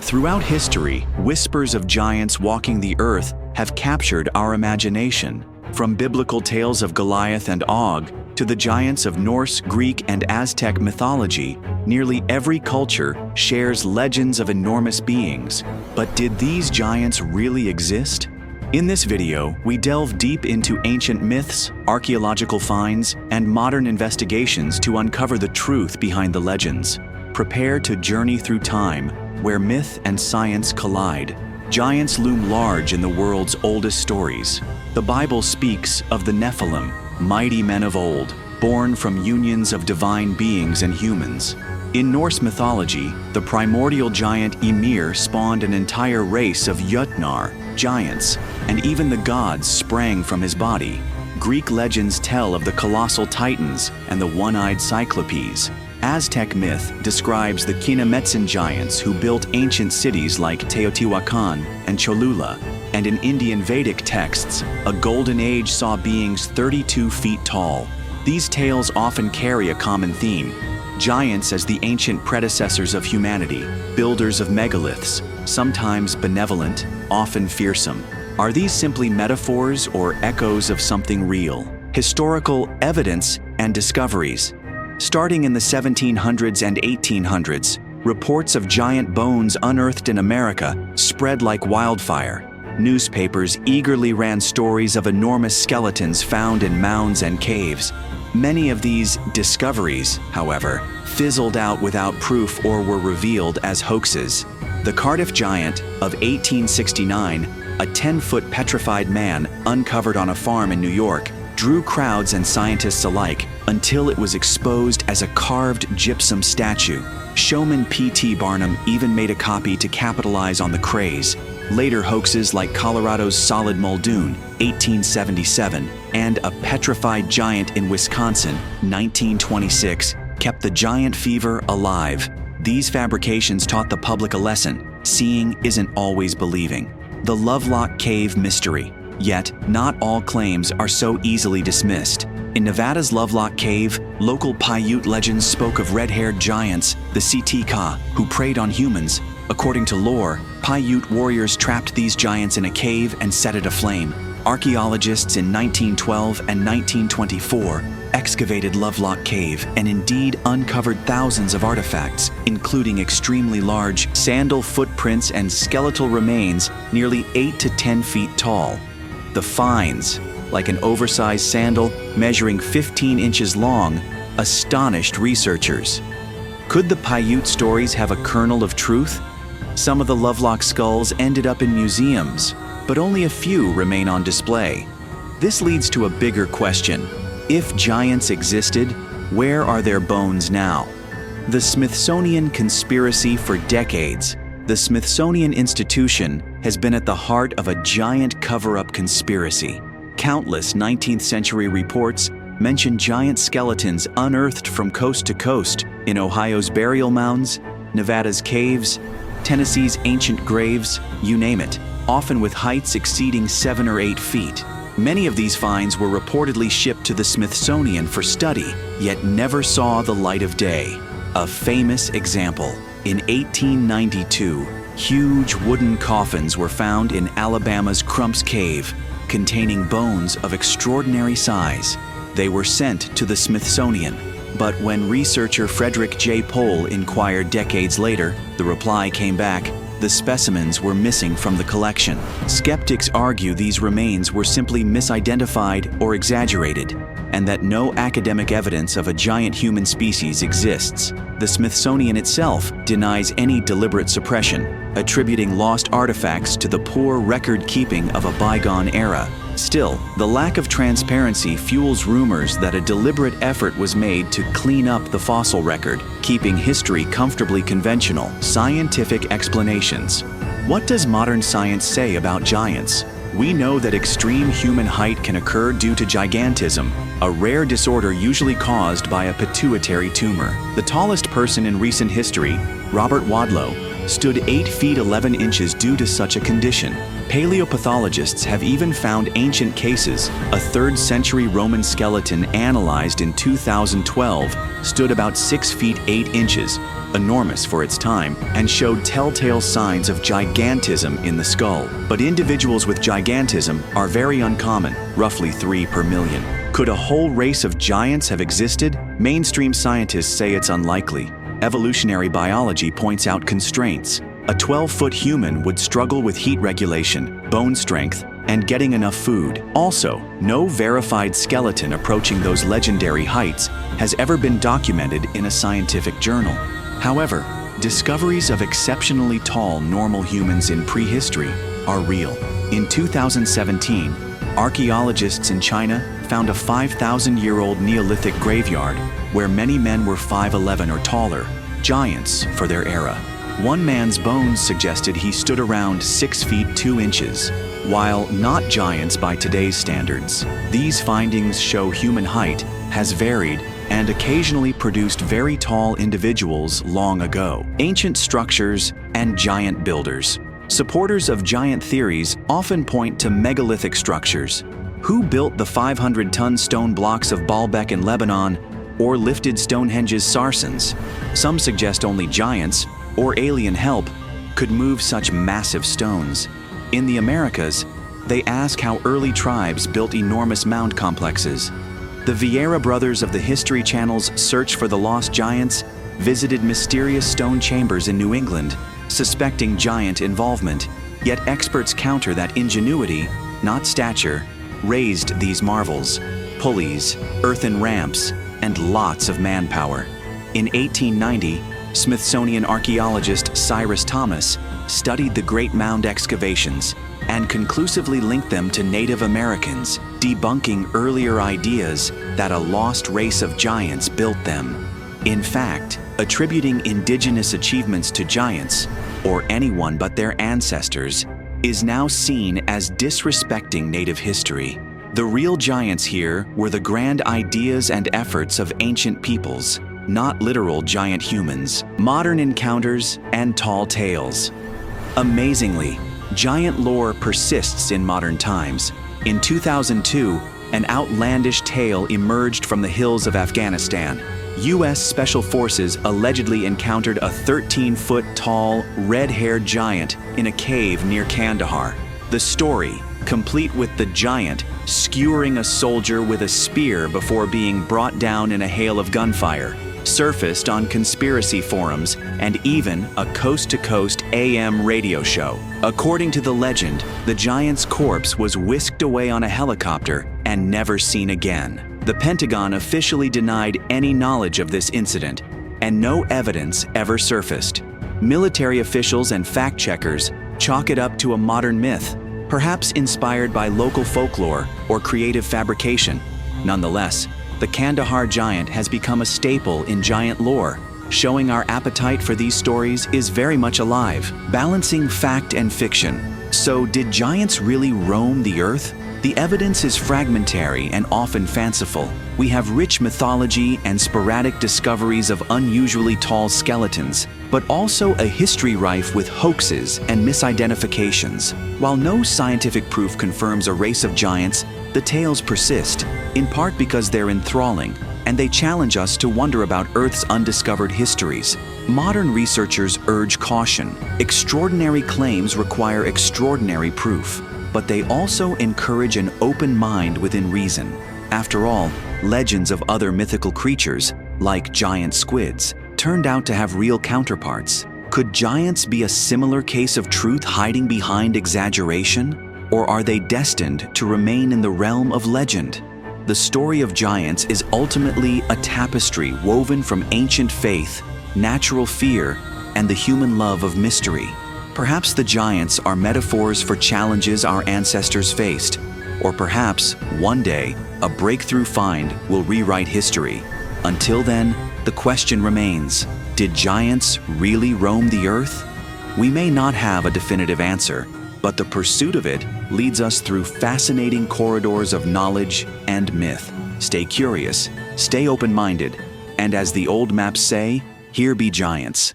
Throughout history, whispers of giants walking the earth have captured our imagination. From biblical tales of Goliath and Og to the giants of Norse, Greek, and Aztec mythology, nearly every culture shares legends of enormous beings. But did these giants really exist? In this video, we delve deep into ancient myths, archaeological finds, and modern investigations to uncover the truth behind the legends. Prepare to journey through time, where myth and science collide. Giants loom large in the world's oldest stories. The Bible speaks of the Nephilim, mighty men of old, born from unions of divine beings and humans. In Norse mythology, the primordial giant Ymir spawned an entire race of Jötnar, giants, and even the gods sprang from his body. Greek legends tell of the colossal Titans and the one-eyed Cyclopes. Aztec myth describes the Kinametsan giants who built ancient cities like Teotihuacan and Cholula, and in Indian Vedic texts, a golden age saw beings 32 feet tall. These tales often carry a common theme: giants as the ancient predecessors of humanity, builders of megaliths, sometimes benevolent, often fearsome. Are these simply metaphors or echoes of something real? Historical evidence and discoveries. Starting in the 1700s and 1800s, reports of giant bones unearthed in America spread like wildfire. Newspapers eagerly ran stories of enormous skeletons found in mounds and caves. Many of these discoveries, however, fizzled out without proof or were revealed as hoaxes. The Cardiff Giant of 1869, a 10-foot petrified man uncovered on a farm in New York, drew crowds and scientists alike until it was exposed as a carved gypsum statue. Showman P.T. Barnum even made a copy to capitalize on the craze. Later hoaxes like Colorado's Solid Muldoon, 1877, and a petrified giant in Wisconsin, 1926, kept the giant fever alive. These fabrications taught the public a lesson: seeing isn't always believing. The Lovelock Cave mystery. Yet, not all claims are so easily dismissed. In Nevada's Lovelock Cave, local Paiute legends spoke of red-haired giants, the Sitka, who preyed on humans. According to lore, Paiute warriors trapped these giants in a cave and set it aflame. Archaeologists in 1912 and 1924 excavated Lovelock Cave and indeed uncovered thousands of artifacts, including extremely large sandal footprints and skeletal remains nearly 8 to 10 feet tall. The finds, like an oversized sandal measuring 15 inches long, astonished researchers. Could the Paiute stories have a kernel of truth? Some of the Lovelock skulls ended up in museums, but only a few remain on display. This leads to a bigger question. If giants existed, where are their bones now? The Smithsonian conspiracy for decades. The Smithsonian Institution has been at the heart of a giant cover-up conspiracy. Countless 19th century reports mention giant skeletons unearthed from coast to coast in Ohio's burial mounds, Nevada's caves, Tennessee's ancient graves, you name it, often with heights exceeding 7 or 8 feet. Many of these finds were reportedly shipped to the Smithsonian for study, yet never saw the light of day. A famous example: in 1892, huge wooden coffins were found in Alabama's Crump's Cave, containing bones of extraordinary size. They were sent to the Smithsonian, but when researcher Frederick J. Pohl inquired decades later, the reply came back: the specimens were missing from the collection. Skeptics argue these remains were simply misidentified or exaggerated, and that no academic evidence of a giant human species exists. The Smithsonian itself denies any deliberate suppression, attributing lost artifacts to the poor record-keeping of a bygone era. Still, the lack of transparency fuels rumors that a deliberate effort was made to clean up the fossil record, keeping history comfortably conventional. Scientific explanations. What does modern science say about giants? We know that extreme human height can occur due to gigantism, a rare disorder usually caused by a pituitary tumor. The tallest person in recent history, Robert Wadlow, stood 8 feet 11 inches due to such a condition. Paleopathologists have even found ancient cases. A 3rd century Roman skeleton analyzed in 2012 stood about 6 feet 8 inches, enormous for its time, and showed telltale signs of gigantism in the skull. But individuals with gigantism are very uncommon, roughly 3 per million. Could a whole race of giants have existed? Mainstream scientists say it's unlikely. Evolutionary biology points out constraints. A 12-foot human would struggle with heat regulation, bone strength, and getting enough food. Also, no verified skeleton approaching those legendary heights has ever been documented in a scientific journal. However, discoveries of exceptionally tall normal humans in prehistory are real. In 2017, archaeologists in China found a 5,000-year-old Neolithic graveyard where many men were 5'11" or taller, giants for their era. One man's bones suggested he stood around 6 feet 2 inches. While not giants by today's standards, these findings show human height has varied and occasionally produced very tall individuals long ago. Ancient structures and giant builders. Supporters of giant theories often point to megalithic structures. Who built the 500-ton stone blocks of Baalbek in Lebanon or lifted Stonehenge's Sarsens? Some suggest only giants or alien help could move such massive stones. In the Americas, they ask how early tribes built enormous mound complexes. The Vieira brothers of the History Channel's Search for the Lost Giants visited mysterious stone chambers in New England, suspecting giant involvement. Yet experts counter that ingenuity, not stature, raised these marvels: pulleys, earthen ramps, and lots of manpower. In 1890, Smithsonian archaeologist Cyrus Thomas studied the Great Mound excavations and conclusively linked them to Native Americans, debunking earlier ideas that a lost race of giants built them. In fact, attributing indigenous achievements to giants, or anyone but their ancestors, is now seen as disrespecting Native history. The real giants here were the grand ideas and efforts of ancient peoples, not literal giant humans. Modern encounters and tall tales. Amazingly, giant lore persists in modern times. In 2002, an outlandish tale emerged from the hills of Afghanistan. U.S. Special Forces allegedly encountered a 13-foot tall, red-haired giant in a cave near Kandahar. The story, complete with the giant skewering a soldier with a spear before being brought down in a hail of gunfire, surfaced on conspiracy forums and even a coast-to-coast AM radio show. According to the legend, the giant's corpse was whisked away on a helicopter and never seen again. The Pentagon officially denied any knowledge of this incident, and no evidence ever surfaced. Military officials and fact-checkers chalk it up to a modern myth, perhaps inspired by local folklore or creative fabrication. Nonetheless, the Kandahar giant has become a staple in giant lore, showing our appetite for these stories is very much alive. Balancing fact and fiction. So, did giants really roam the earth? The evidence is fragmentary and often fanciful. We have rich mythology and sporadic discoveries of unusually tall skeletons, but also a history rife with hoaxes and misidentifications. While no scientific proof confirms a race of giants, the tales persist, in part because they're enthralling, and they challenge us to wonder about Earth's undiscovered histories. Modern researchers urge caution. Extraordinary claims require extraordinary proof, but they also encourage an open mind within reason. After all, legends of other mythical creatures, like giant squids, turned out to have real counterparts. Could giants be a similar case of truth hiding behind exaggeration? Or are they destined to remain in the realm of legend? The story of giants is ultimately a tapestry woven from ancient faith, natural fear, and the human love of mystery. Perhaps the giants are metaphors for challenges our ancestors faced, or perhaps, one day, a breakthrough find will rewrite history. Until then, the question remains, did giants really roam the earth? We may not have a definitive answer, but the pursuit of it leads us through fascinating corridors of knowledge and myth. Stay curious, stay open-minded, and as the old maps say, here be giants.